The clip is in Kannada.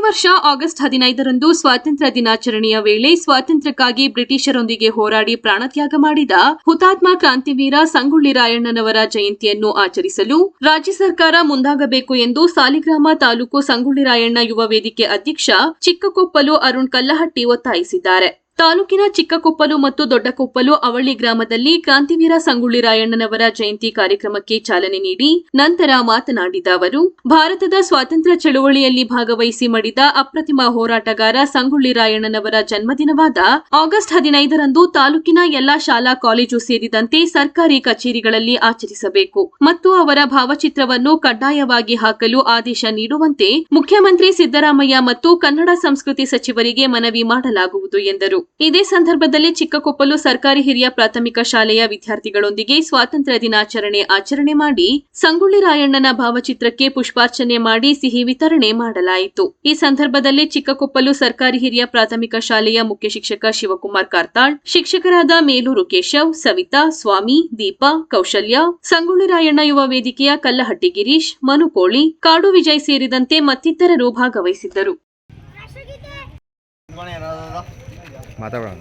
ವರ್ಷ ಆಗಸ್ಟ್ 15ರಂದು ಸ್ವಾತಂತ್ರ್ಯ ದಿನಾಚರಣೆಯ ವೇಳೆ ಸ್ವಾತಂತ್ರ್ಯಕ್ಕಾಗಿ ಬ್ರಿಟಿಷರೊಂದಿಗೆ ಹೋರಾಡಿ ಪ್ರಾಣತ್ಯಾಗ ಮಾಡಿದ ಹುತಾತ್ಮ ಕ್ರಾಂತಿವೀರ ಸಂಗೊಳ್ಳಿ ರಾಯಣ್ಣನವರ ಜಯಂತಿಯನ್ನು ಆಚರಿಸಲು ರಾಜ್ಯ ಸರ್ಕಾರ ಮುಂದಾಗಬೇಕು ಎಂದು ಸಾಲಿಗ್ರಾಮ ತಾಲೂಕು ಸಂಗೊಳ್ಳಿ ರಾಯಣ್ಣ ಯುವ ವೇದಿಕೆ ಅಧ್ಯಕ್ಷ ಚಿಕ್ಕಕೊಪ್ಪಲು ಅರುಣ್ ಕಲ್ಲಹಟ್ಟಿ ಒತ್ತಾಯಿಸಿದ್ದಾರೆ. ತಾಲೂಕಿನ ಚಿಕ್ಕಕೊಪ್ಪಲು ಮತ್ತು ದೊಡ್ಡಕೊಪ್ಪಲು ಅವಳಿ ಗ್ರಾಮದಲ್ಲಿ ಕ್ರಾಂತಿವೀರ ಸಂಗೊಳ್ಳಿ ರಾಯಣ್ಣನವರ ಜಯಂತಿ ಕಾರ್ಯಕ್ರಮಕ್ಕೆ ಚಾಲನೆ ನೀಡಿ ನಂತರ ಮಾತನಾಡಿದ ಅವರು, ಭಾರತದ ಸ್ವಾತಂತ್ರ್ಯ ಚಳವಳಿಯಲ್ಲಿ ಭಾಗವಹಿಸಿ ಮಡಿದ ಅಪ್ರತಿಮ ಹೋರಾಟಗಾರ ಸಂಗೊಳ್ಳಿ ರಾಯಣ್ಣನವರ ಜನ್ಮದಿನವಾದ ಆಗಸ್ಟ್ 15ರಂದು ತಾಲೂಕಿನ ಎಲ್ಲಾ ಶಾಲಾ ಕಾಲೇಜು ಸೇರಿದಂತೆ ಸರ್ಕಾರಿ ಕಚೇರಿಗಳಲ್ಲಿ ಆಚರಿಸಬೇಕು ಮತ್ತು ಅವರ ಭಾವಚಿತ್ರವನ್ನು ಕಡ್ಡಾಯವಾಗಿ ಹಾಕಲು ಆದೇಶ ನೀಡುವಂತೆ ಮುಖ್ಯಮಂತ್ರಿ ಸಿದ್ದರಾಮಯ್ಯ ಮತ್ತು ಕನ್ನಡ ಸಂಸ್ಕೃತಿ ಸಚಿವರಿಗೆ ಮನವಿ ಮಾಡಲಾಗುವುದು ಎಂದರು. ಇದೇ ಸಂದರ್ಭದಲ್ಲಿ ಚಿಕ್ಕಕೊಪ್ಪಲು ಸರ್ಕಾರಿ ಹಿರಿಯ ಪ್ರಾಥಮಿಕ ಶಾಲೆಯ ವಿದ್ಯಾರ್ಥಿಗಳೊಂದಿಗೆ ಸ್ವಾತಂತ್ರ್ಯ ದಿನಾಚರಣೆ ಆಚರಣೆ ಮಾಡಿ ಸಂಗೊಳ್ಳಿ ರಾಯಣ್ಣನ ಭಾವಚಿತ್ರಕ್ಕೆ ಪುಷ್ಪಾರ್ಚನೆ ಮಾಡಿ ಸಿಹಿ ವಿತರಣೆ ಮಾಡಲಾಯಿತು. ಈ ಸಂದರ್ಭದಲ್ಲಿ ಚಿಕ್ಕಕೊಪ್ಪಲು ಸರ್ಕಾರಿ ಹಿರಿಯ ಪ್ರಾಥಮಿಕ ಶಾಲೆಯ ಮುಖ್ಯ ಶಿಕ್ಷಕ ಶಿವಕುಮಾರ್ ಕಾರ್ತಾಳ್, ಶಿಕ್ಷಕರಾದ ಮೇಲೂರು ಕೇಶವ್, ಸವಿತಾ, ಸ್ವಾಮಿ, ದೀಪಾ, ಕೌಶಲ್ಯ, ಸಂಗೊಳ್ಳಿ ರಾಯಣ್ಣ ಯುವ ವೇದಿಕೆಯ ಕಲ್ಲಹಟ್ಟಿ ಗಿರೀಶ್, ಮನುಕೋಳಿ, ಕಾಡು ವಿಜಯ್ ಸೇರಿದಂತೆ ಮತ್ತಿತರರು ಭಾಗವಹಿಸಿದ್ದರು. ಮಾತಾಡೋಣ.